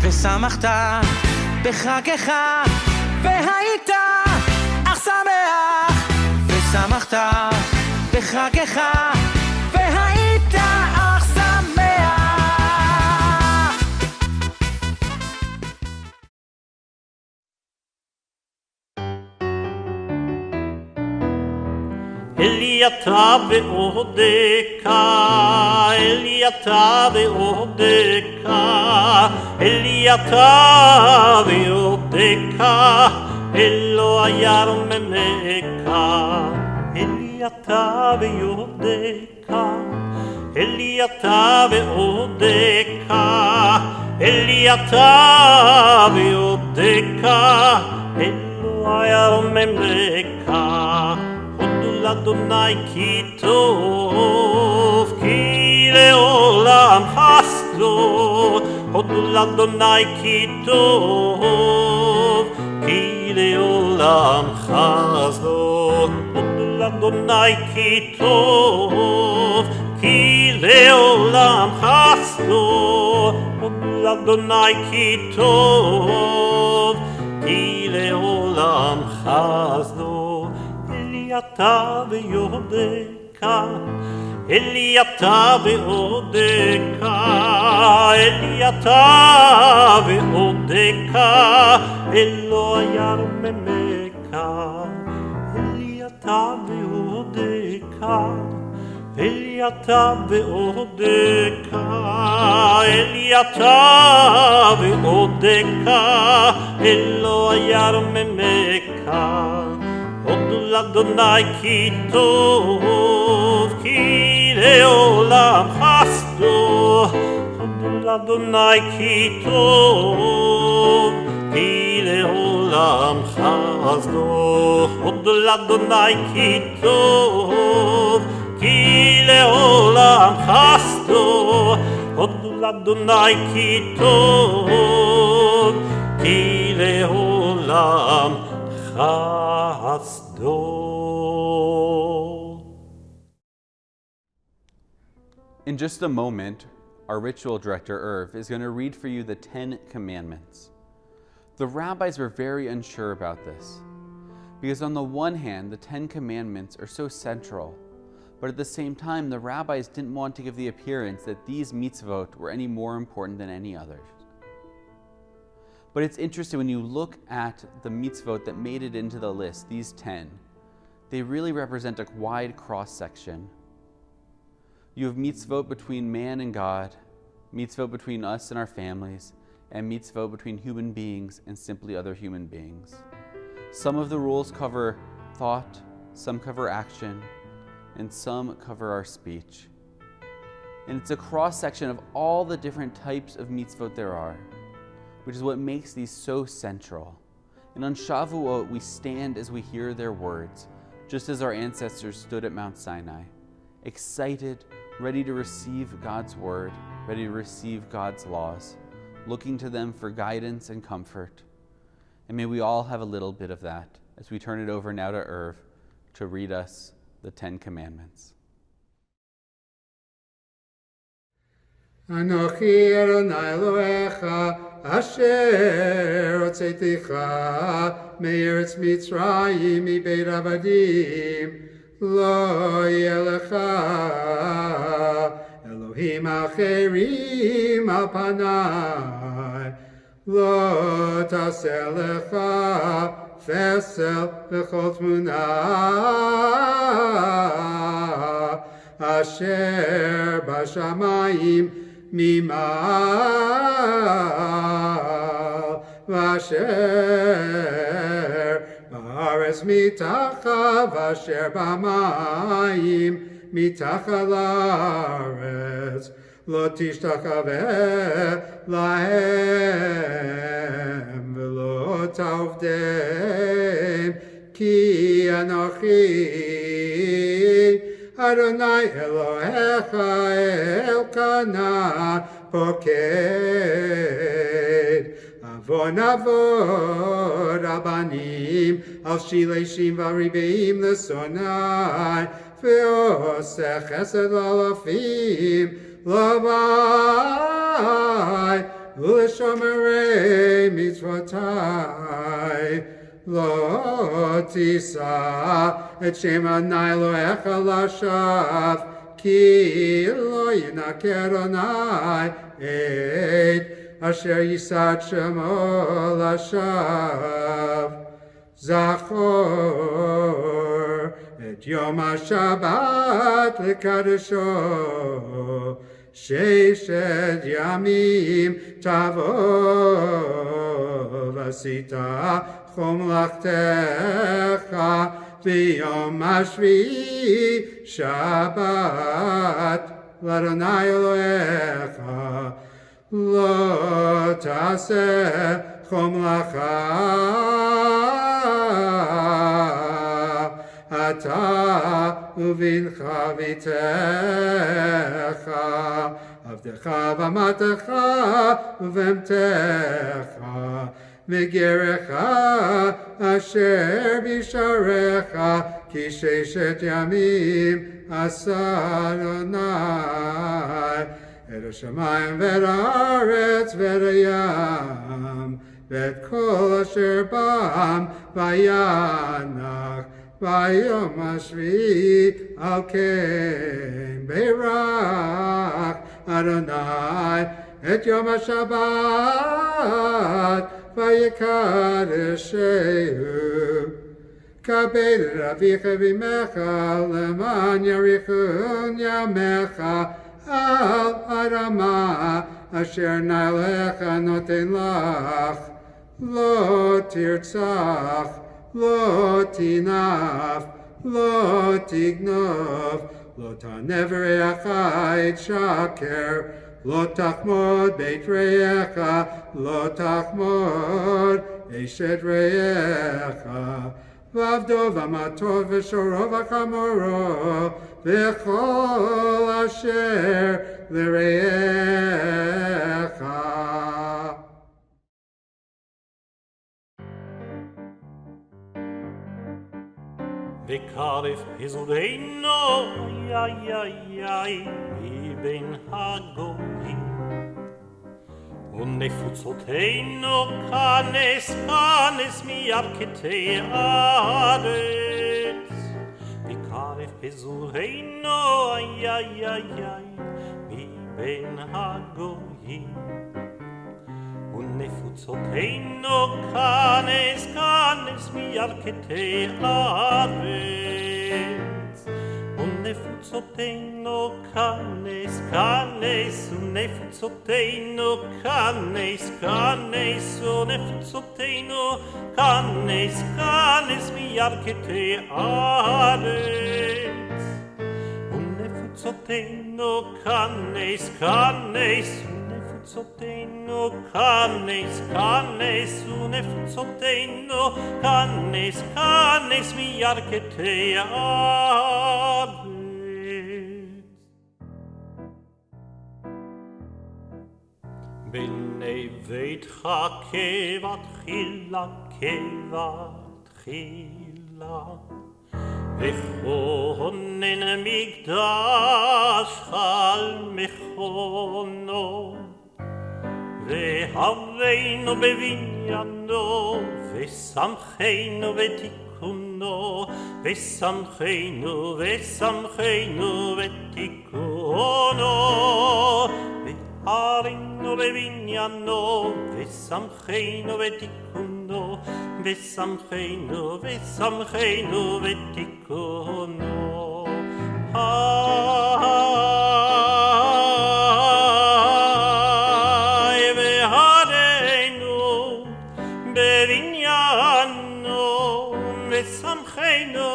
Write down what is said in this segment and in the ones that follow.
ושמחת בחגך, והיית אך שמח, ושמחת בחגך, והיית אך שמח. Eliata ve'odeka, Eliata ve'odeka, Eliata ve'odeka, Elo ayar memeka. Eliata ve'odeka, Eliata ve'odeka, Eliata ve'odeka, Elo ayar memeka. Adonai ki tov, ki leolam chasdo. Hodul Adonai ki tov, ki leolam chasdo. Hodul Adonai ki tov, ki leolam chasdo. Hodul Adonai ki tov, ki leolam chasdo. Eliata ve'odeka, Eliata ve'odeka, Eliata ve'odeka, Elo ayar memeka. Eliata ve'odeka, Eliata ve'odeka, Eliata ve'odeka, Elo ayar memeka. Hodul Adonai ki tov, ki leolam chasdo. Hodul Adonai ki tov, ki leolam chasdo. Hodul Adonai ki tov, ki leolam chasdo. Hodul Adonai ki tov, ki leolam chasdo. In just a moment, our ritual director, Irv, is going to read for you the 10 Commandments. The rabbis were very unsure about this, because on the one hand, the 10 Commandments are so central, but at the same time, the rabbis didn't want to give the appearance that these mitzvot were any more important than any others. But it's interesting when you look at the mitzvot that made it into the list, these 10, they really represent a wide cross-section. You have mitzvot between man and God, mitzvot between us and our families, and mitzvot between human beings and simply other human beings. Some of the rules cover thought, some cover action, and some cover our speech. And it's a cross-section of all the different types of mitzvot there are, which is what makes these so central. And on Shavuot, we stand as we hear their words, just as our ancestors stood at Mount Sinai, excited, ready to receive God's word, ready to receive God's laws, looking to them for guidance and comfort. And may we all have a little bit of that as we turn it over now to Irv to read us the 10 Commandments. Anochi Adonai Elohecha asher hotzeitecha me'eretz Mitzrayim mibeit avadim lo yeh lecha Elohim acherim al panai lo taseh lecha fesel v'chol tmuna asher bashamayim mimal vasher ba'aretz mitacha vasher b'mayim mitacha la'aretz lo tishtachaveh lahem v'lo ta'ovdem ki anochi Adonai Elohecha Elkanah Poked Avon Avod Abanim Al Shileshim V'Aribeim L'Sonai Ve'oseh Chesed L'Alafim L'Avai ולשומרי מצוותי. לא תישא את שם אדוני אלוהיך לשווא, כי לא ינקר אדוני את אשר יישא את שמו לשווא. זכור את יום השבת לקדשו, ששת ימים תבוא ועשית כל מלאכתך, ביום השביעי שבת לאדוני אלוהיך. לא תעשה כל מלאכה אתה ובנך ביתך, עבדך ואמתך ובהמתך, וגרך אשר בשעריך, כי ששת ימים עשה אדוני את השמיים ואת הארץ ואת הים ואת כל אשר בם, וינח ביום השביעי. על כן ברך אדוני את יום השבת ויקדשהו. כבד את אביך ואמך למען יאריכון ימיך על אדמה אשר נא לך נותן לך. לא תרצח, לא תנאף, לא תגנוב, לא תענה ברעך את שקר, לא תחמוד בית רעך, לא תחמוד אשת רעך. ועבדו ומתו ושורו וחמורו וכל אשר לרעך. וקרב פזורינו, מבין הגויים, ונפוצותינו כנס מירכתי הארץ. וקרב פזורינו, מבין הגויים, ונפוצותינו כנס מירכתי הארץ. ונפוצותינו כנס, ונפוצותינו כנס, ונפוצותינו כנס מירכתי הארץ. ונפוצותינו כנס, ונפוצותינו כנס, ונפוצותינו כנס מירכתי הארץ. בני ביתך כבתחילה, וכונן מקדשך על מכונו, והבאנו בבניינו, ושמחנו בתיקונו, ושמחנו בתיקונו. והרינו בבניינו, ושמחנו בתיקונו, ושמחנו בתיקונו. והרינו בבניינו, ושמחנו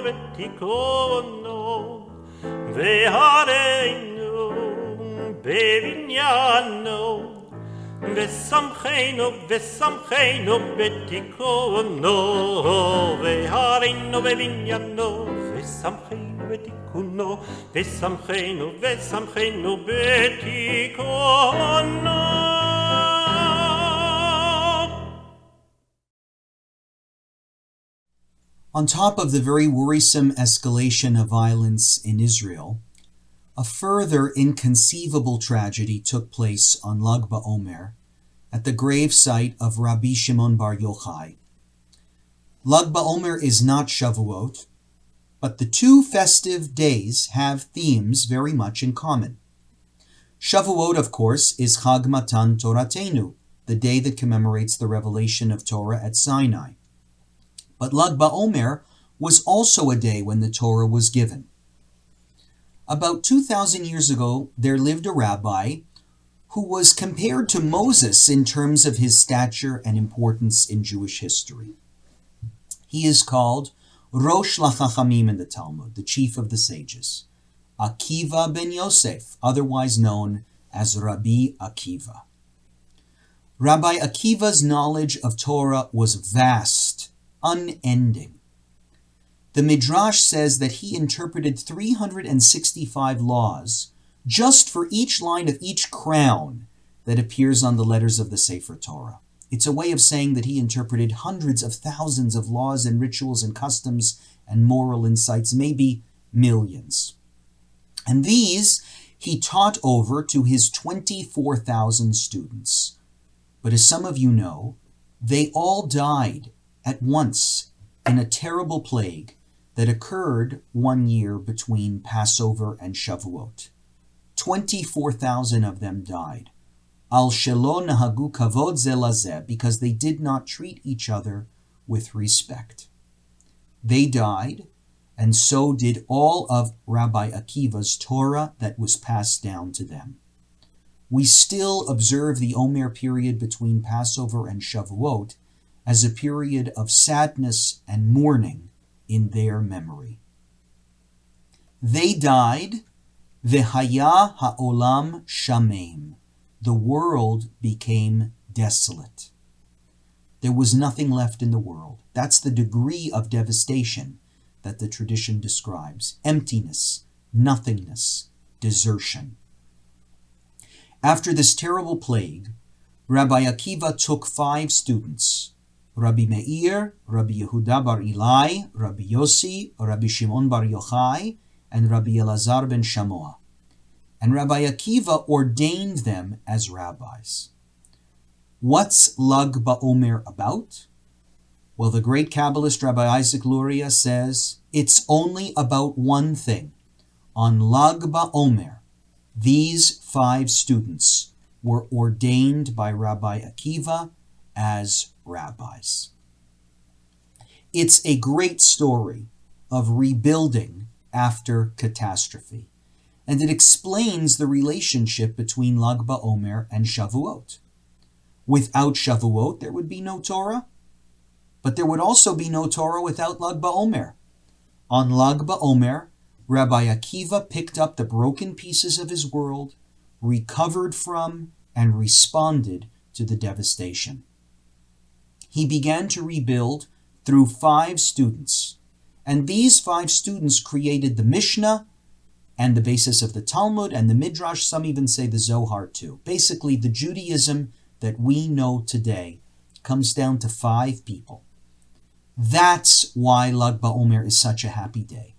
בתיקונו. והרינו בבניינו, ושמחנו בתיקונו. והרינו בבניינו, ושמחנו בתיקונו, ושמחנו בתיקונו. On top of the very worrisome escalation of violence in Israel, A further inconceivable tragedy took place on Lag BaOmer at the grave site of Rabbi Shimon Bar Yochai. Lag BaOmer is not Shavuot, but the two festive days have themes very much in common. Shavuot, of course, is Chag Matan Toratenu, the day that commemorates the revelation of Torah at Sinai. But Lag BaOmer was also a day when the Torah was given. About 2,000 years ago, there lived a rabbi who was compared to Moses in terms of his stature and importance in Jewish history. He is called Rosh LaChachamim in the Talmud, the chief of the sages, Akiva ben Yosef, otherwise known as Rabbi Akiva. Rabbi Akiva's knowledge of Torah was vast, unending. The Midrash says that he interpreted 365 laws just for each line of each crown that appears on the letters of the Sefer Torah. It's a way of saying that he interpreted hundreds of thousands of laws and rituals and customs and moral insights, maybe millions. And these he taught over to his 24,000 students. But as some of you know, they all died at once in a terrible plague that occurred 1 year between Passover and Shavuot. 24,000 of them died. Al shelo nahagu kavod ze lazeh, because they did not treat each other with respect. They died, and so did all of Rabbi Akiva's Torah that was passed down to them. We still observe the Omer period between Passover and Shavuot as a period of sadness and mourning in their memory. They died, v'haya ha'olam shamem. The world became desolate. There was nothing left in the world. That's the degree of devastation that the tradition describes. Emptiness, nothingness, desertion. After this terrible plague, Rabbi Akiva took 5 students, Rabbi Meir, Rabbi Yehuda bar Ilai, Rabbi Yossi, Rabbi Shimon bar Yochai, and Rabbi Elazar ben Shamoa. And Rabbi Akiva ordained them as rabbis. What's Lag BaOmer about? Well, the great Kabbalist Rabbi Isaac Luria says it's only about one thing. On Lag BaOmer, these 5 students were ordained by Rabbi Akiva as rabbis. It's a great story of rebuilding after catastrophe, and it explains the relationship between Lag BaOmer and Shavuot. Without Shavuot, there would be no Torah, but there would also be no Torah without Lag BaOmer. On Lag BaOmer, Rabbi Akiva picked up the broken pieces of his world, recovered from, and responded to the devastation. He began to rebuild through 5 students, and these 5 students created the Mishnah and the basis of the Talmud and the Midrash. Some even say the Zohar too. Basically, the Judaism that we know today comes down to 5 people. That's why Lag BaOmer is such a happy day.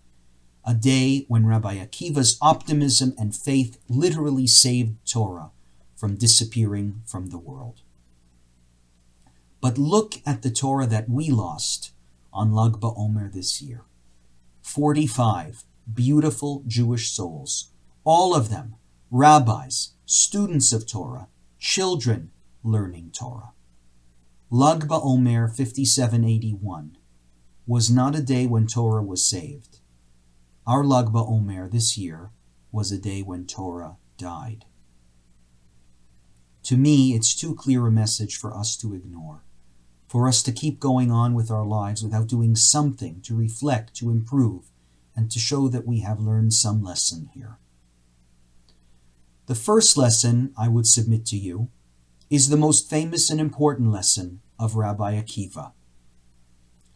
A day when Rabbi Akiva's optimism and faith literally saved Torah from disappearing from the world. But look at the Torah that we lost on Lag BaOmer this year. 45 beautiful Jewish souls, all of them rabbis, students of Torah, children learning Torah. Lag BaOmer 5781 was not a day when Torah was saved. Our Lag BaOmer this year was a day when Torah died. To me, it's too clear a message for us to ignore, for us to keep going on with our lives without doing something to reflect, to improve, and to show that we have learned some lesson here. The first lesson I would submit to you is the most famous and important lesson of Rabbi Akiva.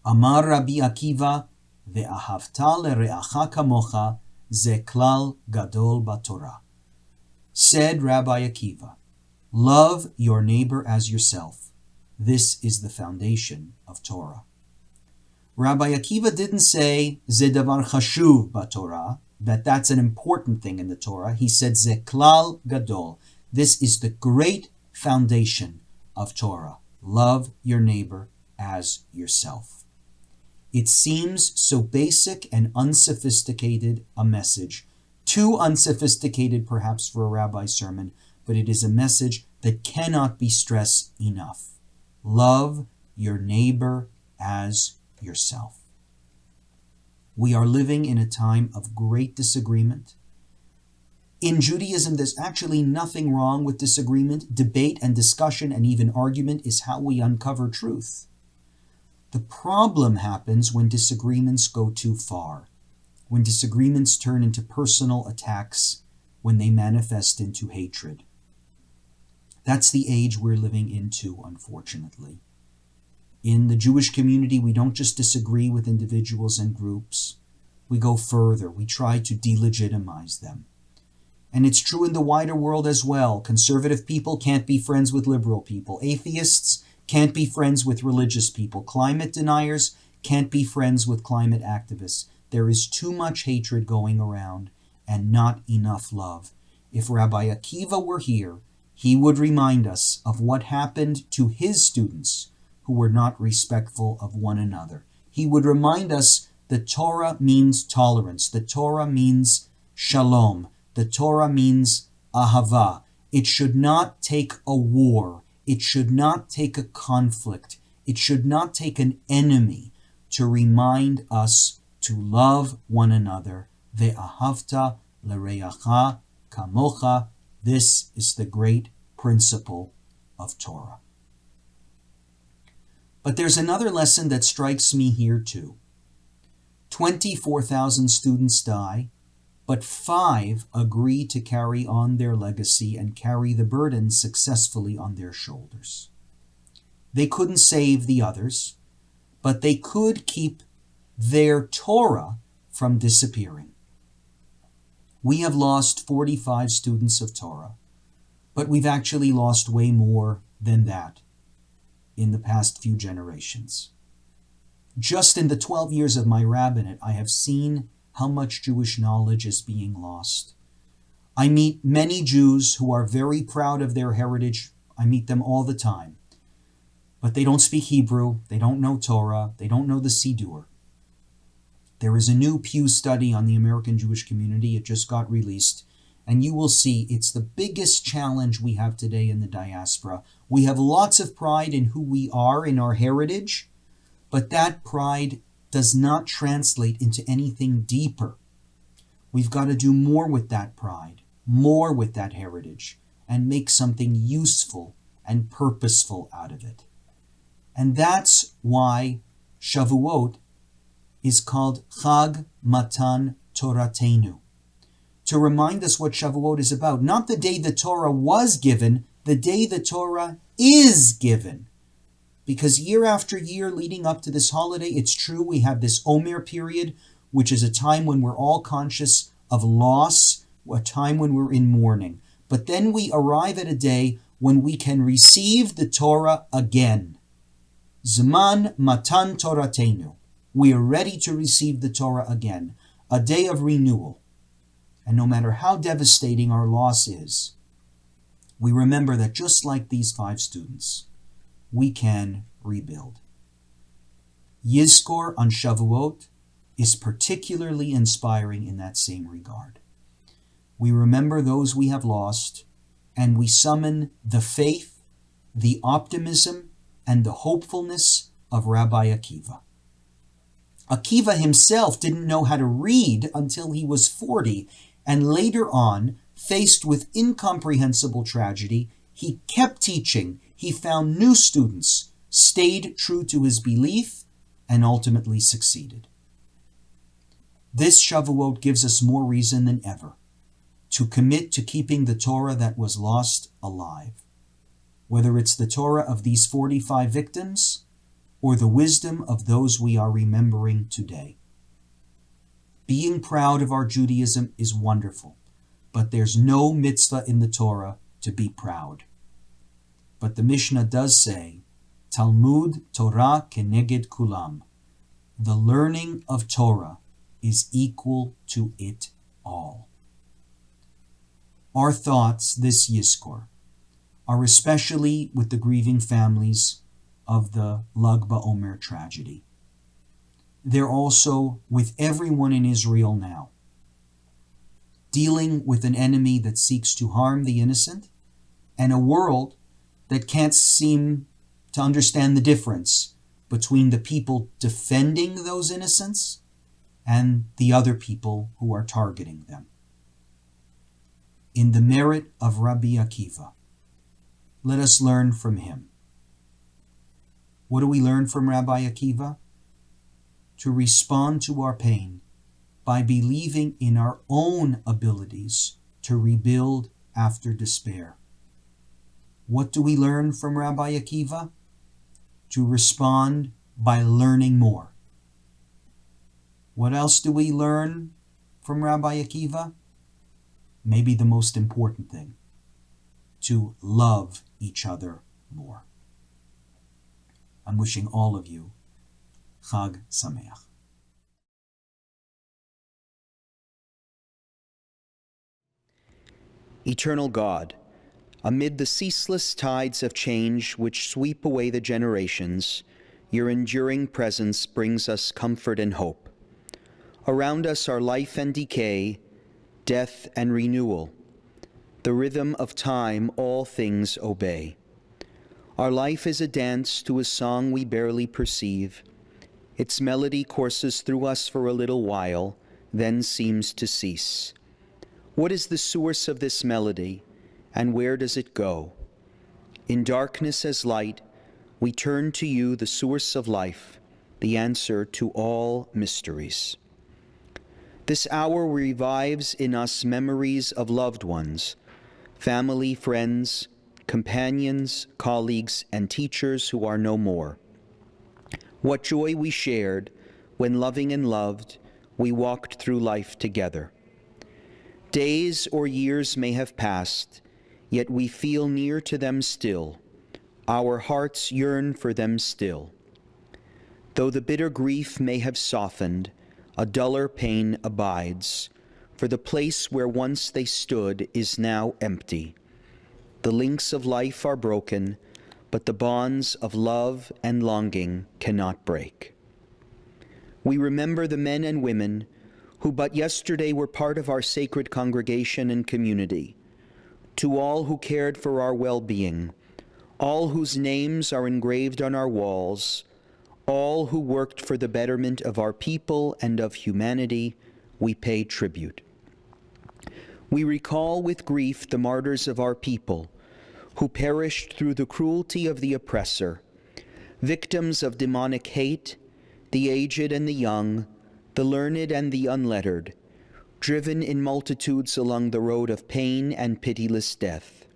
Amar Rabbi Akiva, ve'ahavta lere'acha kamocha, ze klal gadol b'Torah. Said Rabbi Akiva, love your neighbor as yourself. This is the foundation of Torah. Rabbi Akiva didn't say, ze davar chashuv b'Torah. that's an important thing in the Torah. He said, Ze klal gadol. This is the great foundation of Torah. Love your neighbor as yourself. It seems so basic and unsophisticated a message, too unsophisticated perhaps for a rabbi's sermon, but it is a message that cannot be stressed enough. Love your neighbor as yourself. We are living in a time of great disagreement. In Judaism, there's actually nothing wrong with disagreement. Debate and discussion and even argument is how we uncover truth. The problem happens when disagreements go too far, when disagreements turn into personal attacks, when they manifest into hatred. That's the age we're living into, unfortunately. In the Jewish community, we don't just disagree with individuals and groups. We go further. We try to delegitimize them. And it's true in the wider world as well. Conservative people can't be friends with liberal people. Atheists can't be friends with religious people. Climate deniers can't be friends with climate activists. There is too much hatred going around and not enough love. If Rabbi Akiva were here, he would remind us of what happened to his students who were not respectful of one another. He would remind us the Torah means tolerance. The Torah means shalom. The Torah means ahava. It should not take a war. It should not take a conflict. It should not take an enemy to remind us to love one another. Ve'ahavta l'reacha kamocha. This is the great principle of Torah. But there's another lesson that strikes me here too. 24,000 students die, but 5 agree to carry on their legacy and carry the burden successfully on their shoulders. They couldn't save the others, but they could keep their Torah from disappearing. We have lost 45 students of Torah, but we've actually lost way more than that in the past few generations. Just in the 12 years of my rabbinate, I have seen how much Jewish knowledge is being lost. I meet many Jews who are very proud of their heritage. I meet them all the time. But they don't speak Hebrew, they don't know Torah, they don't know the Siddur. There is a new Pew study on the American Jewish community. It just got released. And you will see it's the biggest challenge we have today in the diaspora. We have lots of pride in who we are, in our heritage, but that pride does not translate into anything deeper. We've got to do more with that pride, more with that heritage, and make something useful and purposeful out of it. And that's why Shavuot is called Chag Matan Toratenu, to remind us what Shavuot is about. Not the day the Torah was given, the day the Torah is given. Because year after year leading up to this holiday, it's true we have this Omer period, which is a time when we're all conscious of loss, a time when we're in mourning. But then we arrive at a day when we can receive the Torah again. Zman Matan Toratenu. We are ready to receive the Torah again, a day of renewal. And no matter how devastating our loss is, we remember that just like these 5 students, we can rebuild. Yizkor on Shavuot is particularly inspiring in that same regard. We remember those we have lost, and we summon the faith, the optimism, and the hopefulness of Rabbi Akiva. Akiva himself didn't know how to read until he was 40, and later on, faced with incomprehensible tragedy, he kept teaching. He found new students, stayed true to his belief, and ultimately succeeded. This Shavuot gives us more reason than ever to commit to keeping the Torah that was lost alive. Whether it's the Torah of these 45 victims or the wisdom of those we are remembering today. Being proud of our Judaism is wonderful, but there's no mitzvah in the Torah to be proud. But the Mishnah does say, Talmud Torah keneged kulam. The learning of Torah is equal to it all. Our thoughts this Yizkor are especially with the grieving families of the Lag BaOmer tragedy. They're also with everyone in Israel now, dealing with an enemy that seeks to harm the innocent and a world that can't seem to understand the difference between the people defending those innocents and the other people who are targeting them. In the merit of Rabbi Akiva, let us learn from him. What do we learn from Rabbi Akiva? To respond to our pain by believing in our own abilities to rebuild after despair. What do we learn from Rabbi Akiva? To respond by learning more. What else do we learn from Rabbi Akiva? Maybe the most important thing, to love each other more. I'm wishing all of you Chag Sameach. Eternal God, amid the ceaseless tides of change which sweep away the generations, your enduring presence brings us comfort and hope. Around us are life and decay, death and renewal. The rhythm of time all things obey. Our life is a dance to a song we barely perceive. Its melody courses through us for a little while, then seems to cease. What is the source of this melody, and where does it go? In darkness as light, we turn to you, the source of life, the answer to all mysteries. This hour revives in us memories of loved ones, family, friends, companions, colleagues, and teachers who are no more. What joy we shared when, loving and loved, we walked through life together. Days or years may have passed, yet we feel near to them still. Our hearts yearn for them still. Though the bitter grief may have softened, a duller pain abides, for the place where once they stood is now empty. The links of life are broken, but the bonds of love and longing cannot break. We remember the men and women who but yesterday were part of our sacred congregation and community. To all who cared for our well-being, all whose names are engraved on our walls, all who worked for the betterment of our people and of humanity, we pay tribute. We recall with grief the martyrs of our people, who perished through the cruelty of the oppressor, victims of demonic hate, the aged and the young, the learned and the unlettered, driven in multitudes along the road of pain and pitiless death.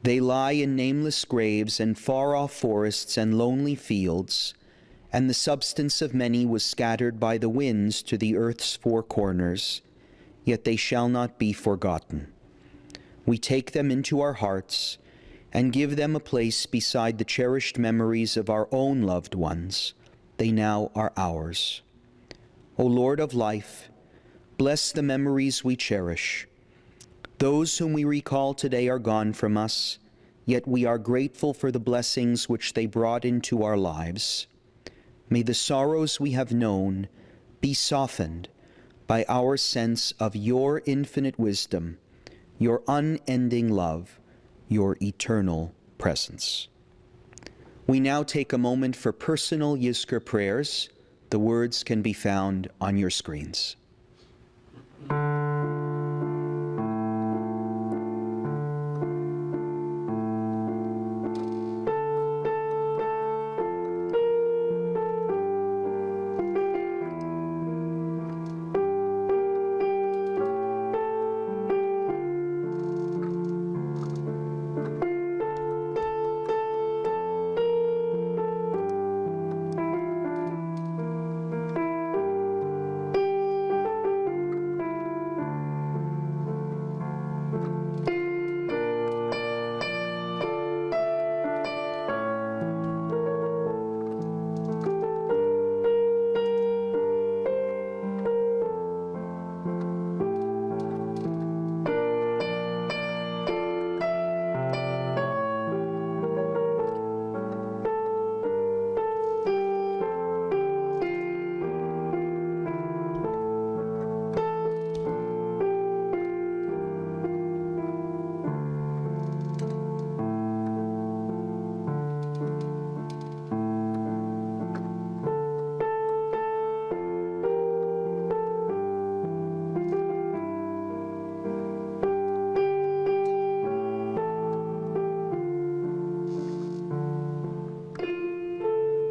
They lie in nameless graves and far-off forests and lonely fields, and the substance of many was scattered by the winds to the earth's four corners, yet they shall not be forgotten. We take them into our hearts and give them a place beside the cherished memories of our own loved ones. They now are ours. O Lord of life, bless the memories we cherish. Those whom we recall today are gone from us, yet we are grateful for the blessings which they brought into our lives. May the sorrows we have known be softened by our sense of your infinite wisdom, your unending love, your eternal presence. We now take a moment for personal Yizkor prayers. The words can be found on your screens.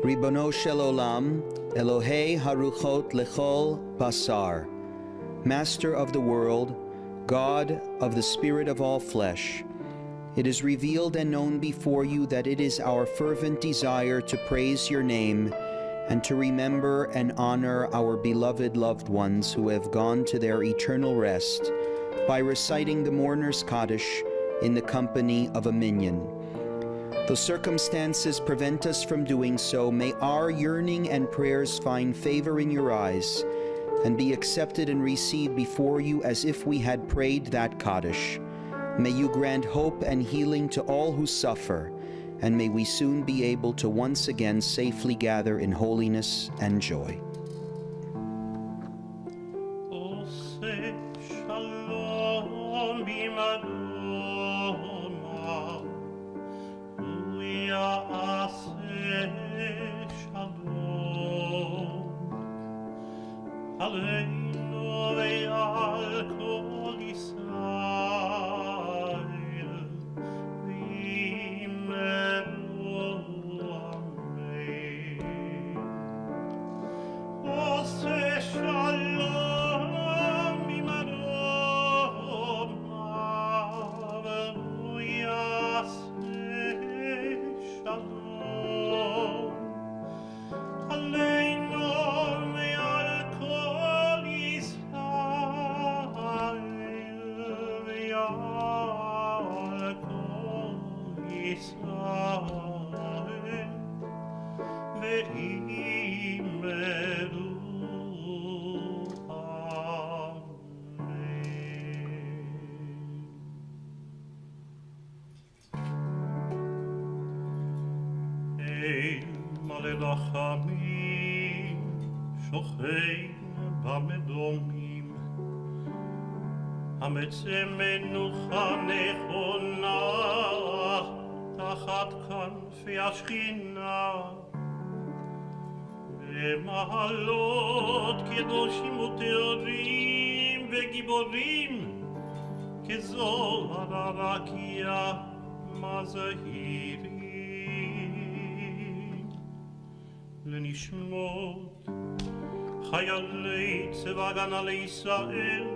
Ribono shel olam, Elohei haruchot lechol basar, Master of the world, God of the spirit of all flesh, it is revealed and known before you that it is our fervent desire to praise your name and to remember and honor our beloved loved ones who have gone to their eternal rest by reciting the mourner's Kaddish in the company of a minyan. Though circumstances prevent us from doing so, may our yearning and prayers find favor in your eyes and be accepted and received before you as if we had prayed that Kaddish. May you grant hope and healing to all who suffer, and may we soon be able to once again safely gather in holiness and joy. Ose shalom b'madona, u'ya'aseh shalom, aleinu ve'al kol Yisrael, v'yimeru amen. Ose shalom b'madona, u'ya'aseh shalom, aleinu ve'al kol Yisrael, ve'al kol Yisrael, ve'imeru amen. Ein male rachamim, shochein במדומים, המצא מנוחה נכונה תחת כנפי השכינה, במעלות קדושים וטהורים וגיבורים, כזוהר הרקיע מזהירים, לנשמות חיילי צבא הגנה לישראל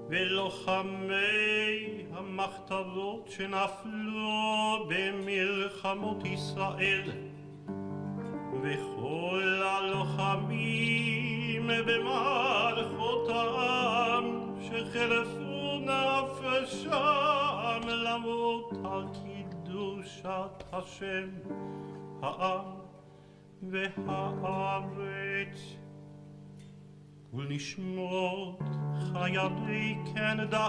ולוחמי המחתרות שנפלו במלחמות ישראל וכל הלוחמים במערכות העם שחרפו נפשם למות על קידושת השם, העם והארץ, ולנשמות חיילי קנדה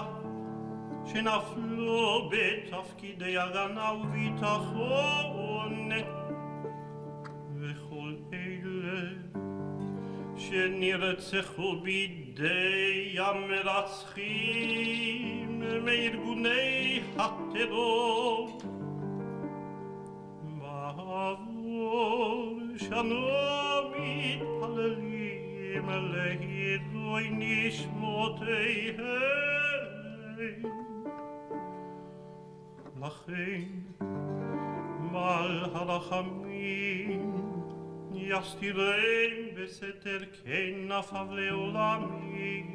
שנפלו בתפקידי הגנה וביטחון, וכל אלה שנרצחו בידי המרצחים מארגוני הטרור. בעבור שנו מתפללים להירוי נשמותיהם, לכן מל הרחמים יסתירם בסתר כנפיו לעולמים,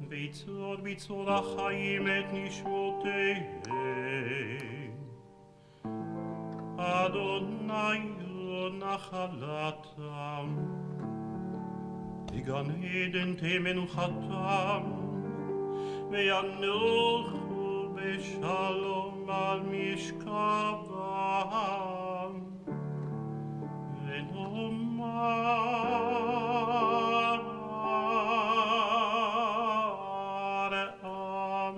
ויצור בצור החיים את נשמותיהם. אדוני הוא נחלתם, בגן עדן תהא מנוחתם, וינוחו בשלום על משכבם, ונאמר אמן.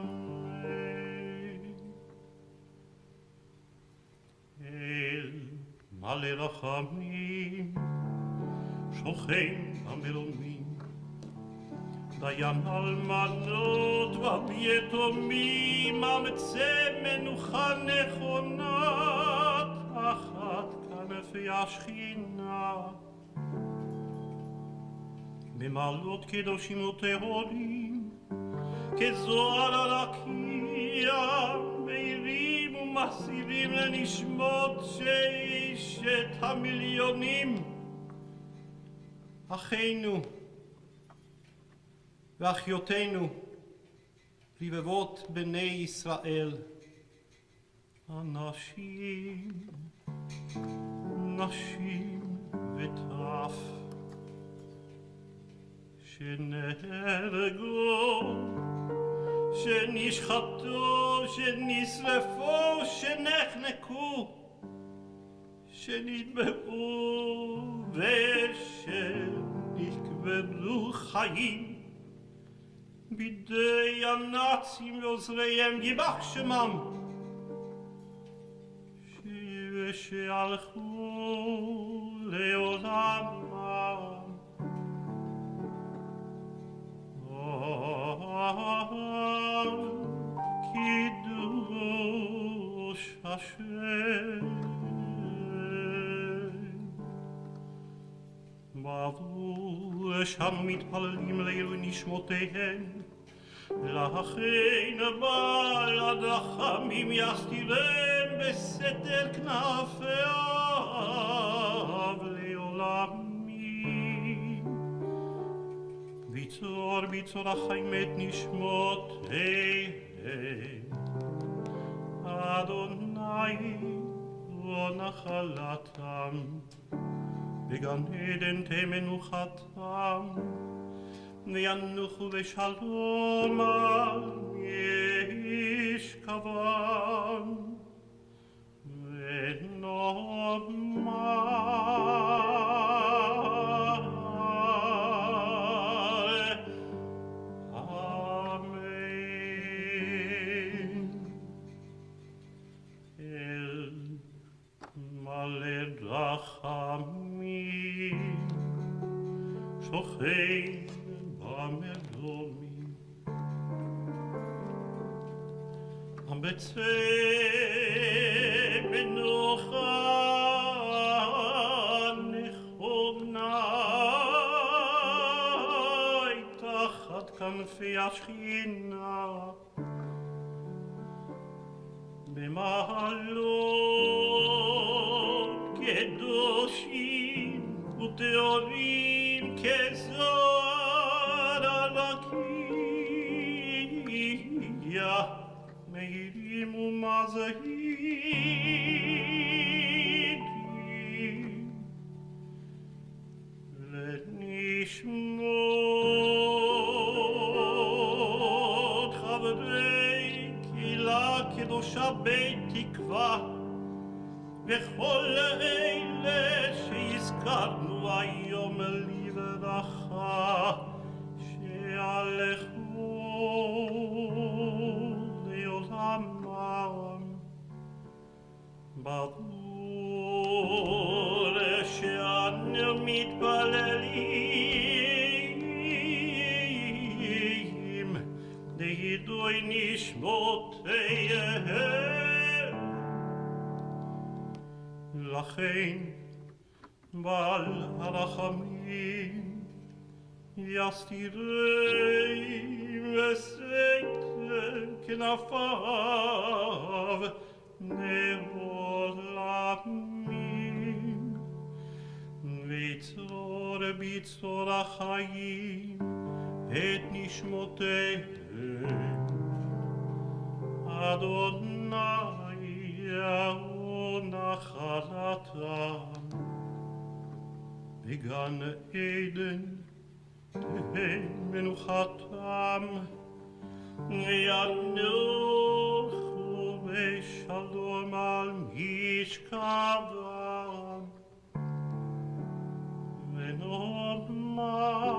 אל מלא רחמים, שוכן במרומים, דיין אלמנות וביתומים, אמצא מנוחה נכונה תחת כנפי השכינה, במעלות קדושים וטהורים, כזוהר הרקיע מאירים ומחזירים לנשמות ששת המיליונים, אחינו ואחיותינו, רבבות בני ישראל, אנשים, נשים וטף, שנהרגו, שנשחטו, שנשרפו, שנחנקו, שנטבעו ושנקברו חיים בידי הנאצים ועוזריהם, ייבח שמם, ושהלכו לעולמם. קידוש השם. בעבור שאנו מתפללים לעילוי נשמותיהן, לכן בעל הרחמים יסתירם בסתר כנפיו לעולמים. ביצור ביצור החיים את נשמותיהם, אדוני ונחלתם, בגן עדן תהיה מנוחתם, וינוחו בשלום על משכבם, ונאמר אמן. אל מלא רחמים, שוכן במרומים, המצא מנוחה נכונה תחת כנפי השכינה, במעלות קדושים וטהורים כזוהר הרקיע, מאירים ומזהירים לנשמות חברי קהילה קדושה בית תקווה, וכל אלה שהזכרנו היום לברכה, שהלכו לעולמם. ברור שאנו מתפללים לידוי נשמותיהם, לכן בעל הרחמים יסתירם בסתר כנפיו לעולמים, ויצור ביצור החיים את נשמותיהם, אדוני נחלתם, בגן עדן תהיה מנוחתם, ינוחו בשלום על משכבם, ונאמר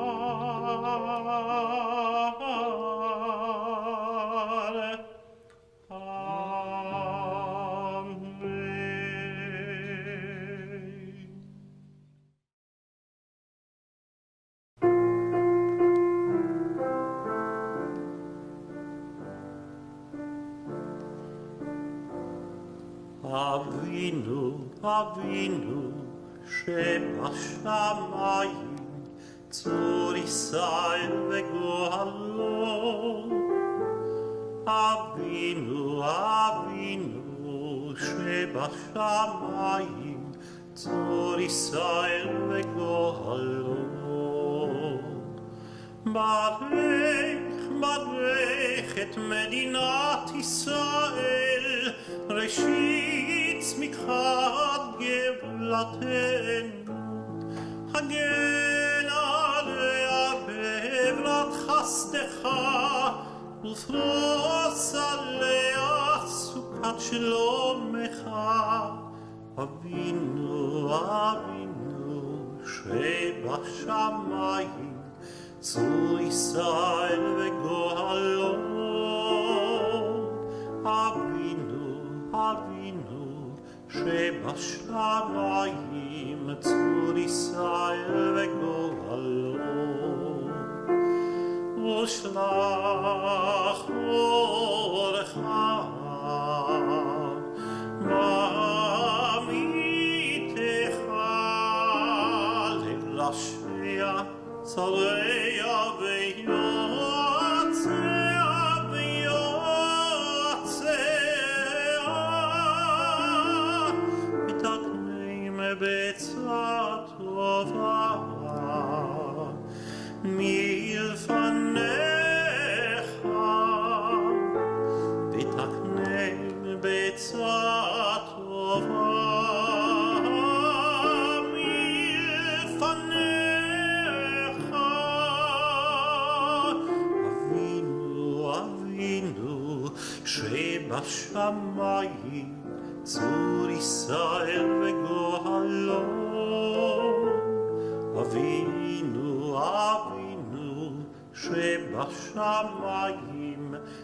אבינו שבשמיים, צור ישראל וגואלו. אבינו שבשמיים, צור ישראל וגואלו. ברך את מדינת ישראל, ראשית צמיחת גאולתנו. הגן עליה בעברת חסדך, ופרוס עליה סוכת שלומך. אבינו שבשמיים, צור ישראל וגואלו. אבינו שבשמיים, צור ישראל וגואלו. ושלח אורך בעמיתך לראשיה, שריה ויועציה ותקנם בעצה טובה מלפניך, ותקנם בעצה טובה שבשמיים, צור ישראל וגואלו. אבינו שבשמיים,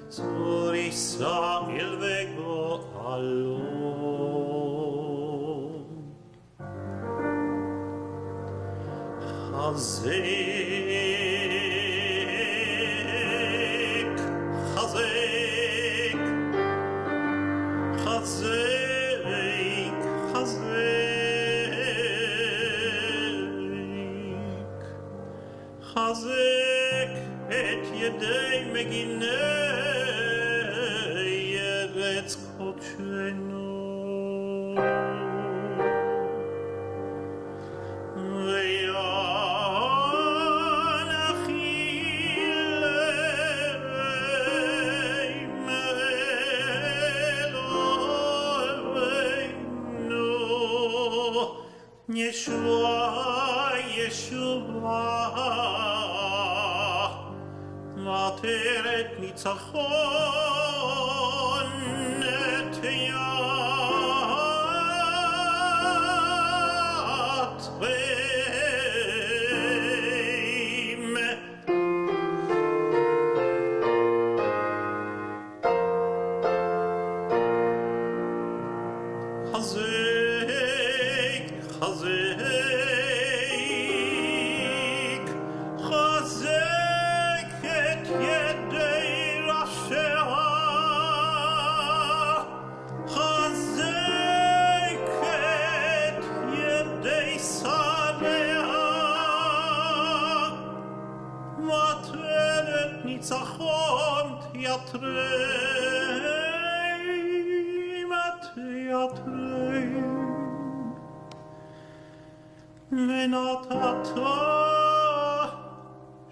צור ישראל וגואלו. חזק את ידי מגיני ארץ קודשנו, ישועה, ישועה, עטרת ניצחון נטיית ניצחון תיאטרם ונתת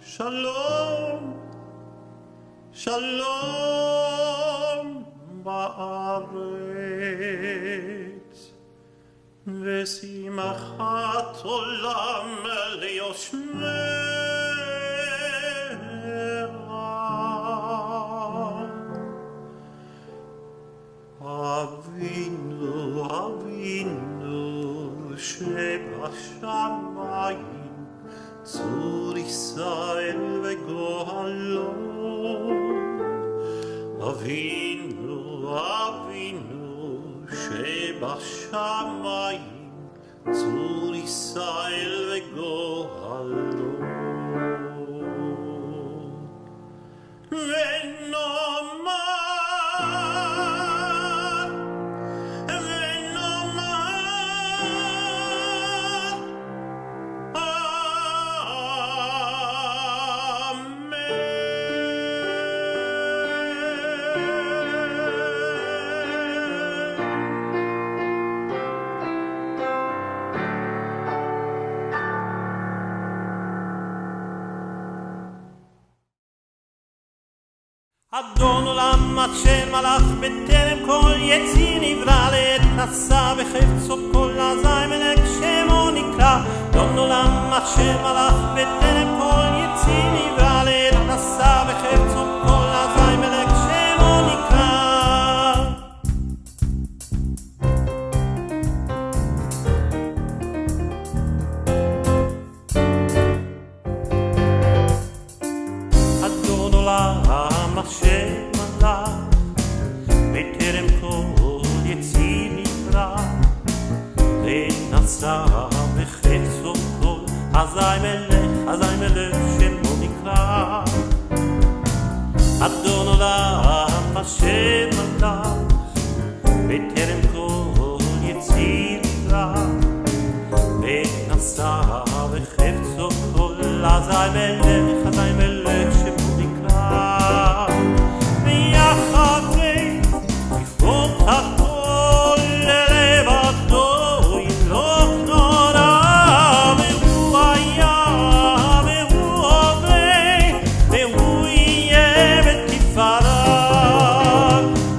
שלום, שלום בארץ ושמחת עולם ליושביה. אבינו, אבינו שבשמיים, צור ישראל וגואלו. אבינו, אבינו שבשמיים, צור ישראל וגואלו. ונאמר אדון עולם עד שמלך בטרם כל יציר נברא לעת נשא בחפצו כל אזי מלך שמו נקרא אדון עולם עד שמלך בטרם כל יציר נברא לעת נשא בחפצו כל אזי מלך שמו נקרא אדון עולם השם עליו, בטרם כל יציר נברא, ונשא בחפצו כל, אזי מלך שמו נקרא. אדון עולם השם עליו, בטרם כל יציר נברא, ונשא בחפצו כל, אזי מלך שמו נקרא. ויחרי תפרוק הכל לבדו ימלוך נורא והוא היה והוא הווה והוא יהיה בתפארה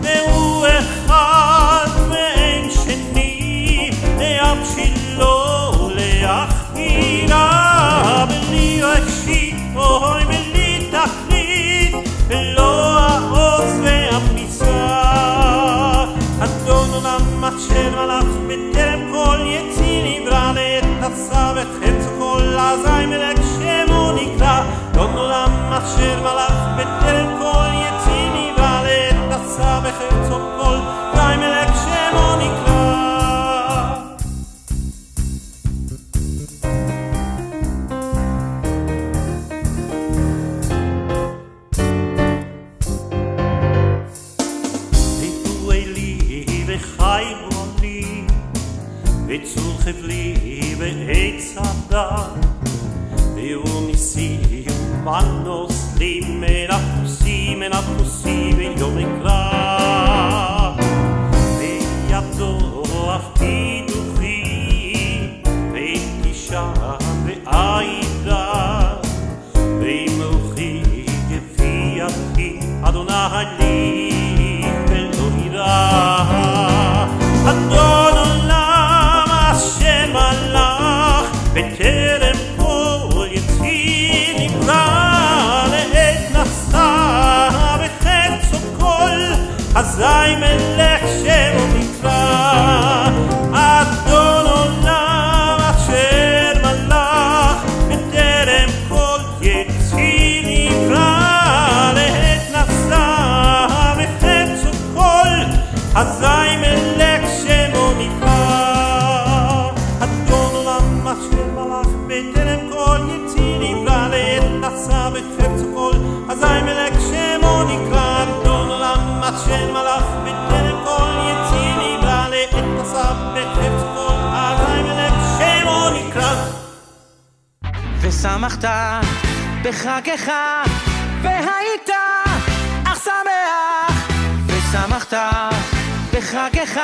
והוא אחד ואין שני להבשילו להכירה בלי ראשית אוי בלי תכלית ולא העוז והפיסה אדון עולם אשר מלך בטרם כל יציר נברא לעת נשא בחפצו כל אזי מלך שמו נקרא אדון עולם אשר מלך בטרם כל יציר נברא לעת נשא בחפצו כל אזי מלך שמו נקרא וצור חבלי ועץ הדר והוא ניסי ומנוס לי מן הפוסי ויום אקרא וידו אף פיתוחי ואישה ועידה ומוחי כפי אחי אדוני לי ולא ירא אדון עולם אשר מלך בטרם כל יציר נברא לעת נשא בחפצו כל אזי מלך שמו נקרא אדון עולם אשר מלך בטרם כל יציר נברא לעת נשא בחפצו כל אזי מלך שמו נקרא אדון עולם אשר מלך בטרם כל יציר נברא לעת נשא בחפצו כל אזי מלך שמו נקרא אדון עולם אשר מלך בטרם כל יציר נברא לעת נשא בחפצו כל אזי מלך שמו נקרא ושמחת בחגך והיית אך שמח ושמחת בחגך